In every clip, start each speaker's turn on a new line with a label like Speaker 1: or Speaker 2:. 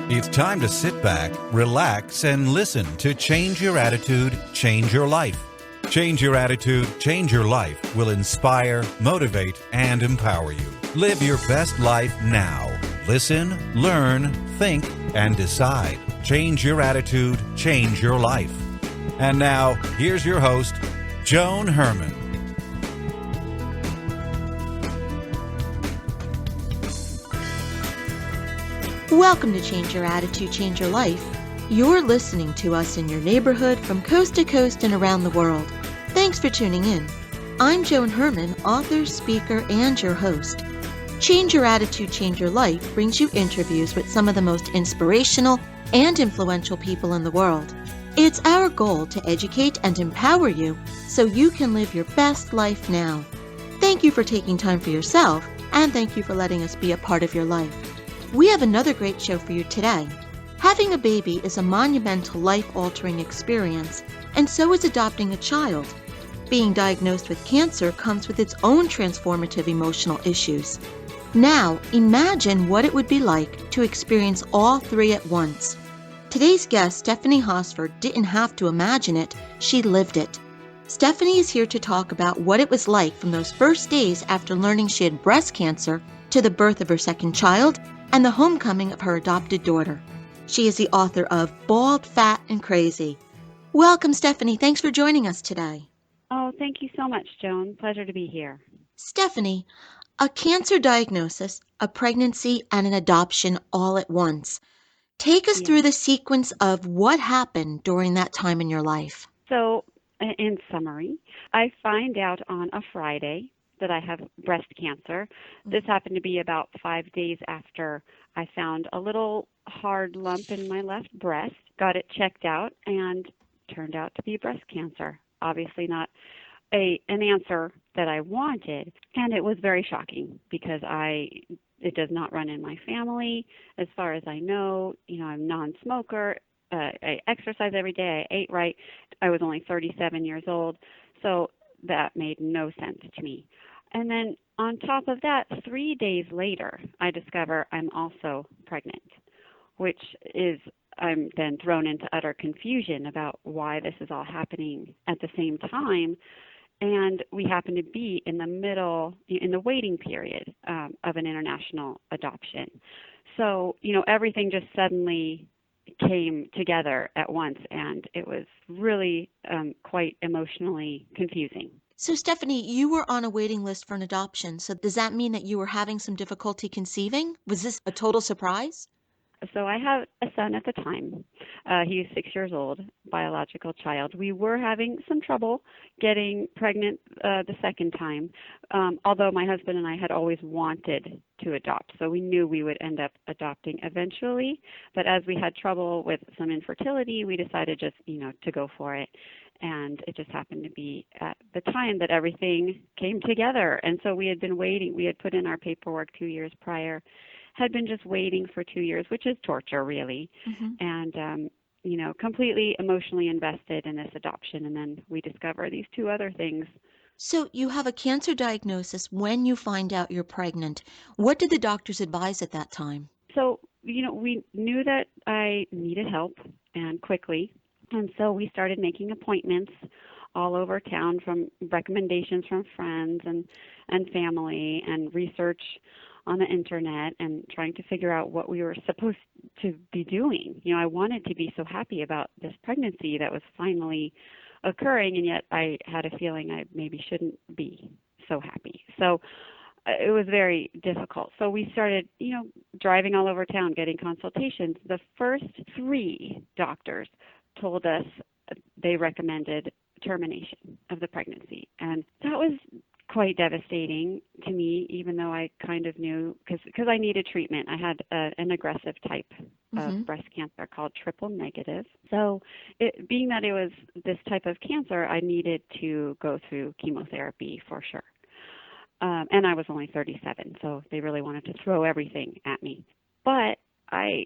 Speaker 1: It's time to sit back, relax, and listen to Change Your Attitude, Change Your Life. Change Your Attitude, Change Your Life will inspire, motivate, and empower you. Live your best life now. Listen, learn, think, and decide. Change your attitude, change your life. And now, here's your host, Joan Herman.
Speaker 2: Welcome to Change Your Attitude, Change Your Life. You're listening to us in your neighborhood from coast to coast and around the world. Thanks for tuning in. I'm Joan Herman, author, speaker, and your host. Change Your Attitude, Change Your Life brings you interviews with some of the most inspirational and influential people in the world. It's our goal to educate and empower you so you can live your best life now. Thank you for taking time for yourself, and thank you for letting us be a part of your life. We have another great show for you today. Having a baby is a monumental, life-altering experience, and so is adopting a child. Being diagnosed with cancer comes with its own transformative emotional issues. Now, imagine what it would be like to experience all three at once. Today's guest, Stephanie Hosford, didn't have to imagine it, she lived it. Stephanie is here to talk about what it was like from those first days after learning she had breast cancer to the birth of her second child and the homecoming of her adopted daughter. She is the author of Bald, Fat, and Crazy. Welcome, Stephanie. Thanks for joining us today.
Speaker 3: Oh, thank you so much, Joan. Pleasure to be here.
Speaker 2: Stephanie, a cancer diagnosis, a pregnancy, and an adoption all at once. Take us through the sequence of what happened during that time in your life.
Speaker 3: So, in summary, I find out on a Friday that I have breast cancer. This happened to be about 5 days after I found a little hard lump in my left breast, got it checked out, and turned out to be breast cancer. Obviously not an answer that I wanted, and it was very shocking because it does not run in my family. As far as I know, I'm non-smoker. I exercise every day. I ate right. I was only 37 years old, so that made no sense to me. And then on top of that, 3 days later, I discover I'm also pregnant, which is I'm then thrown into utter confusion about why this is all happening at the same time. And we happen to be in the middle, in the waiting period of an international adoption. So, everything just suddenly came together at once, and it was really quite emotionally confusing.
Speaker 2: So, Stephanie, you were on a waiting list for an adoption. So does that mean that you were having some difficulty conceiving? Was this a total surprise?
Speaker 3: So I have a son at the time. He's 6 years old, biological child. We were having some trouble getting pregnant the second time, although my husband and I had always wanted to adopt. So we knew we would end up adopting eventually. But as we had trouble with some infertility, we decided just, to go for it. And it just happened to be at the time that everything came together. And so we had been waiting. We had put in our paperwork 2 years prior, had been just waiting for 2 years, which is torture, really. And, completely emotionally invested in this adoption. And then we discover these two other things.
Speaker 2: So you have a cancer diagnosis when you find out you're pregnant. What did the doctors advise at that time?
Speaker 3: So, we knew that I needed help and quickly. And so we started making appointments all over town from recommendations from friends and family and research on the internet and trying to figure out what we were supposed to be doing. I wanted to be so happy about this pregnancy that was finally occurring, and yet I had a feeling I maybe shouldn't be so happy. So it was very difficult. So we started, driving all over town, getting consultations. The first 3 doctors told us they recommended termination of the pregnancy. And that was quite devastating to me, even though I kind of knew, because I needed treatment. I had an aggressive type of breast cancer called triple negative. So being that it was this type of cancer, I needed to go through chemotherapy for sure. And I was only 37, so they really wanted to throw everything at me. But I,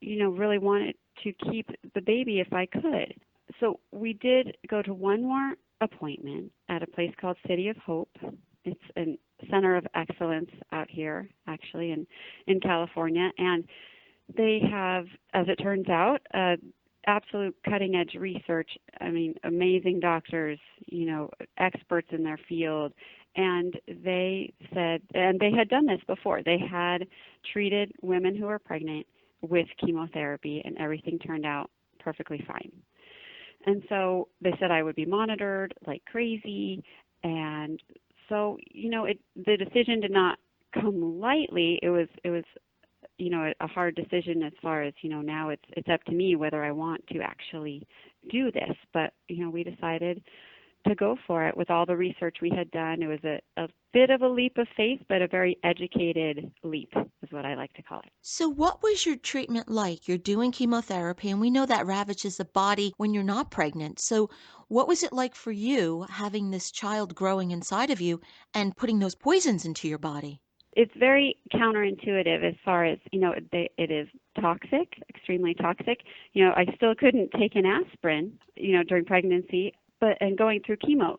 Speaker 3: really wanted to keep the baby if I could. So we did go to one more appointment at a place called City of Hope. It's a center of excellence out here, actually, in California. And They have, as it turns out, absolute cutting edge research. I mean, amazing doctors, experts in their field. And they said, and they had done this before, they had treated women who were pregnant with chemotherapy, and everything turned out perfectly fine. And so they said I would be monitored like crazy. And so, the decision did not come lightly. It was a hard decision as far as, now it's up to me whether I want to actually do this. But, we decided to go for it with all the research we had done. It was a bit of a leap of faith, but a very educated leap is what I like to call it.
Speaker 2: So what was your treatment like? You're doing chemotherapy, and we know that ravages the body when you're not pregnant. So what was it like for you having this child growing inside of you and putting those poisons into your body?
Speaker 3: It's very counterintuitive as far as, it is toxic, extremely toxic. I still couldn't take an aspirin, during pregnancy, and going through chemo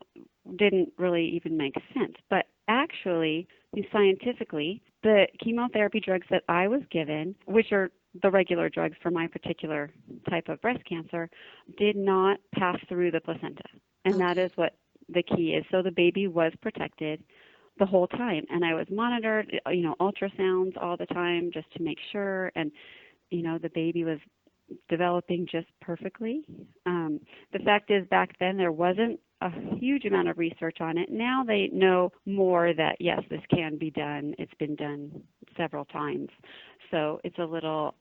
Speaker 3: didn't really even make sense. But actually, scientifically, the chemotherapy drugs that I was given, which are the regular drugs for my particular type of breast cancer, did not pass through the placenta. And that is what the key is. So the baby was protected the whole time. And I was monitored, ultrasounds all the time just to make sure. And, the baby was developing just perfectly. The fact is, back then there wasn't a huge amount of research on it. Now they know more that, yes, this can be done. It's been done several times. So it's a little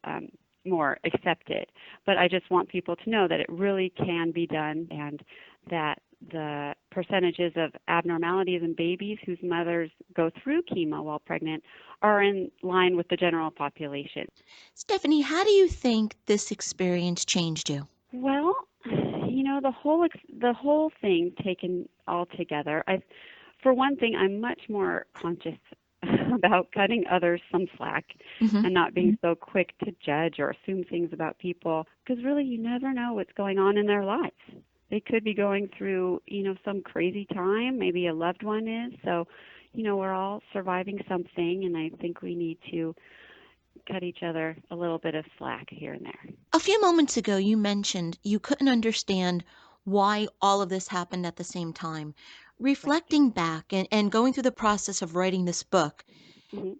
Speaker 3: more accepted. But I just want people to know that it really can be done, and that the percentages of abnormalities in babies whose mothers go through chemo while pregnant are in line with the general population.
Speaker 2: Stephanie, how do you think this experience changed you?
Speaker 3: Well, the whole thing taken all together, for one thing, I'm much more conscious about cutting others some slack and not being so quick to judge or assume things about people, because really you never know what's going on in their lives. They could be going through, some crazy time, maybe a loved one is. So, we're all surviving something, and I think we need to cut each other a little bit of slack here and there.
Speaker 2: A few moments ago, you mentioned you couldn't understand why all of this happened at the same time. Reflecting back and going through the process of writing this book,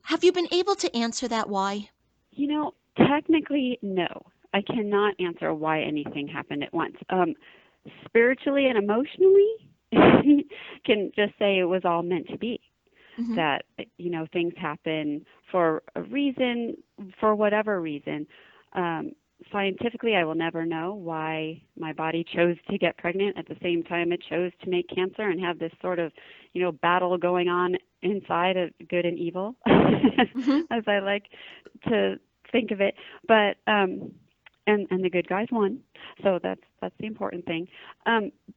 Speaker 2: have you been able to answer that why?
Speaker 3: Technically, no. I cannot answer why anything happened at once. Spiritually and emotionally, can just say it was all meant to be. That, things happen for a reason, for whatever reason. Scientifically, I will never know why my body chose to get pregnant at the same time it chose to make cancer and have this sort of, battle going on inside of good and evil, as I like to think of it. But and the good guys won, so that's the important thing.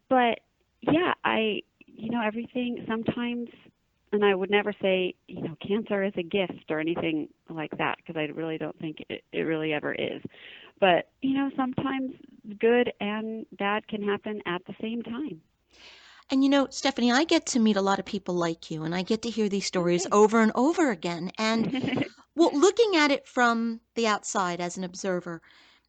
Speaker 3: But yeah, everything sometimes. And I would never say, cancer is a gift or anything like that, because I really don't think it really ever is. But, sometimes good and bad can happen at the same time.
Speaker 2: And Stephanie, I get to meet a lot of people like you, and I get to hear these stories over and over again. And, well, looking at it from the outside as an observer,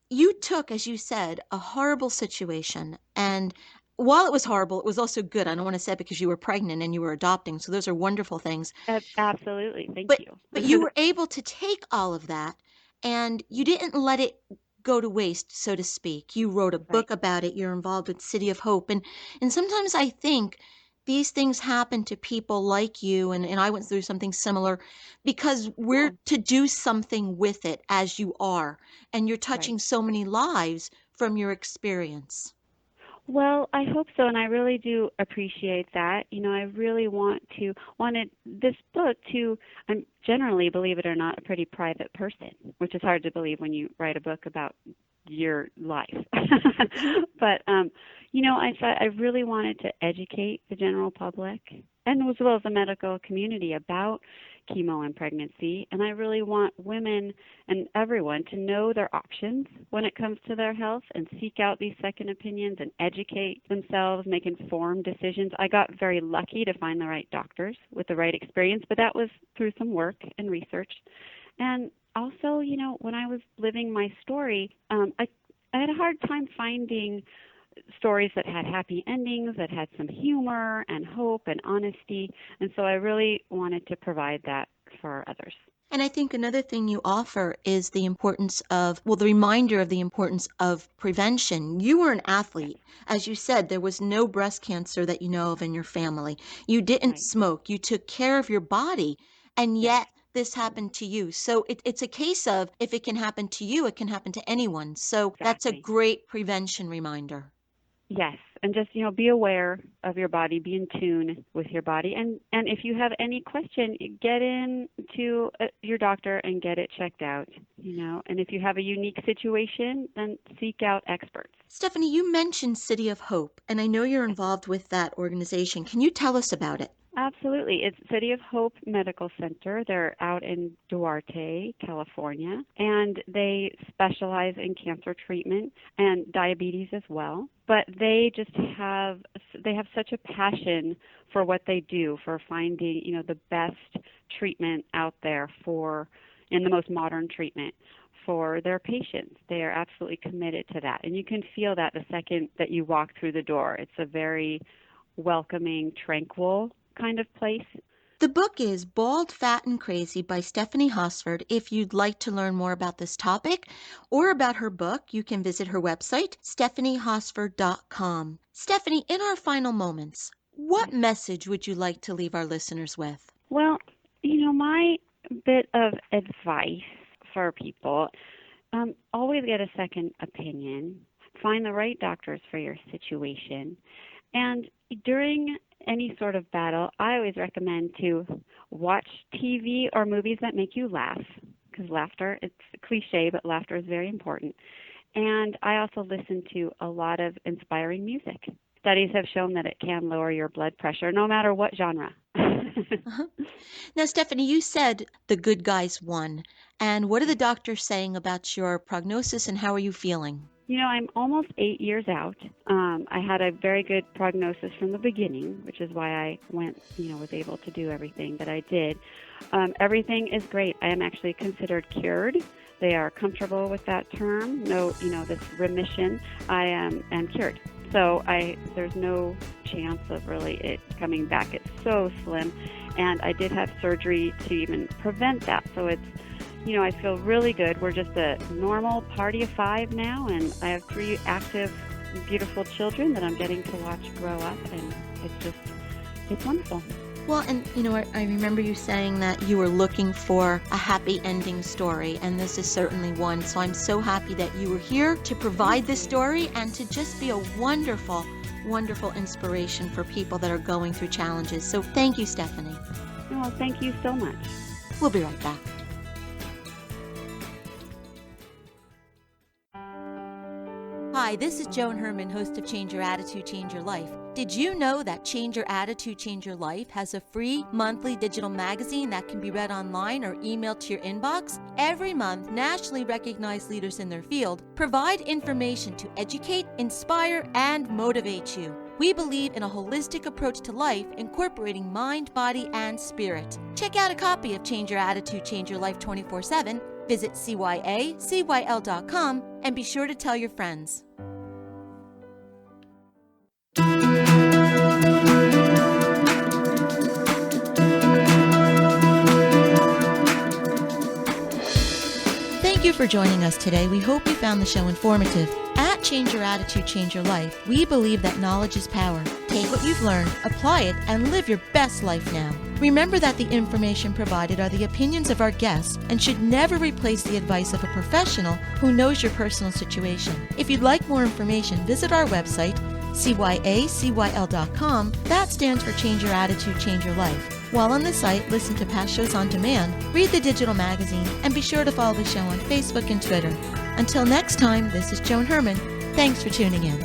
Speaker 2: you took, as you said, a horrible situation, and while it was horrible, it was also good. I don't want to say it because you were pregnant and you were adopting, so those are wonderful things.
Speaker 3: Absolutely. Thank you.
Speaker 2: But you were able to take all of that, and you didn't let it go to waste, so to speak. You wrote a book about it. You're involved with City of Hope. And sometimes I think these things happen to people like you, and I went through something similar, because we're to do something with it as you are, and you're touching so many lives from your experience.
Speaker 3: Well, I hope so, and I really do appreciate that. I really wanted this book to, I'm generally, believe it or not, a pretty private person, which is hard to believe when you write a book about your life. But, I really wanted to educate the general public, and as well as the medical community, about chemo and pregnancy. And I really want women and everyone to know their options when it comes to their health, and seek out these second opinions and educate themselves, make informed decisions. I got very lucky to find the right doctors with the right experience, but that was through some work and research. And also, when I was living my story, I had a hard time finding stories that had happy endings, that had some humor and hope and honesty. And so I really wanted to provide that for others.
Speaker 2: And I think another thing you offer is the importance of, the reminder of the importance of prevention. You were an athlete. As you said, there was no breast cancer that you know of in your family. You didn't
Speaker 3: Right.
Speaker 2: smoke. You took care of your body, and
Speaker 3: Yes.
Speaker 2: yet this happened to you. So it's a case of, if it can happen to you, it can happen to anyone. So that's a
Speaker 3: Exactly.
Speaker 2: great prevention reminder.
Speaker 3: Yes, and just be aware of your body, be in tune with your body, and if you have any question, get in to your doctor and get it checked out. And if you have a unique situation, then seek out experts.
Speaker 2: Stephanie, you mentioned City of Hope, and I know you're involved with that organization. Can you tell us about it?
Speaker 3: Absolutely. It's City of Hope Medical Center. They're out in Duarte, California, and they specialize in cancer treatment and diabetes as well. But they have such a passion for what they do, for finding, the best treatment out there in the most modern treatment for their patients. They are absolutely committed to that. And you can feel that the second that you walk through the door. It's a very welcoming, tranquil kind of place.
Speaker 2: The book is Bald, Fat, and Crazy by Stephanie Hosford. If you'd like to learn more about this topic or about her book, you can visit her website, stephaniehosford.com. Stephanie, in our final moments, what message would you like to leave our listeners with?
Speaker 3: Well, my bit of advice for people, always get a second opinion, find the right doctors for your situation, and during any sort of battle, I always recommend to watch TV or movies that make you laugh, because laughter, it's a cliche, but laughter is very important. And I also listen to a lot of inspiring music. Studies have shown that it can lower your blood pressure, no matter what genre.
Speaker 2: Now, Stephanie, you said the good guys won. And what are the doctors saying about your prognosis, and how are you feeling?
Speaker 3: I'm almost 8 years out. I had a very good prognosis from the beginning, which is why I was able to do everything that I did. Everything is great. I am actually considered cured. They are comfortable with that term. No, this remission. I am cured. So there's no chance of really it coming back. It's so slim. And I did have surgery to even prevent that. So it's, I feel really good. We're just a normal party of 5 now, and I have 3 active, beautiful children that I'm getting to watch grow up, and it's wonderful.
Speaker 2: Well, and I remember you saying that you were looking for a happy ending story, and this is certainly one. So I'm so happy that you were here to provide this story and to just be a wonderful, wonderful inspiration for people that are going through challenges. So thank you, Stephanie.
Speaker 3: Oh, thank you so much.
Speaker 2: We'll be right back. Hi, this is Joan Herman, host of Change Your Attitude, Change Your Life. Did you know that Change Your Attitude, Change Your Life has a free monthly digital magazine that can be read online or emailed to your inbox? Every month, nationally recognized leaders in their field provide information to educate, inspire, and motivate you. We believe in a holistic approach to life, incorporating mind, body, and spirit. Check out a copy of Change Your Attitude, Change Your Life 24/7. Visit cyacyl.com and be sure to tell your friends. Thank you for joining us today. We hope you found the show informative. At Change Your Attitude, Change Your Life, we believe that knowledge is power. Take what you've learned, apply it, and live your best life now. Remember that the information provided are the opinions of our guests and should never replace the advice of a professional who knows your personal situation. If you'd like more information, visit our website, cyacyl.com. That stands for Change Your Attitude, Change Your Life. While on the site, listen to past shows on demand, read the digital magazine, and be sure to follow the show on Facebook and Twitter. Until next time, this is Joan Herman. Thanks for tuning in.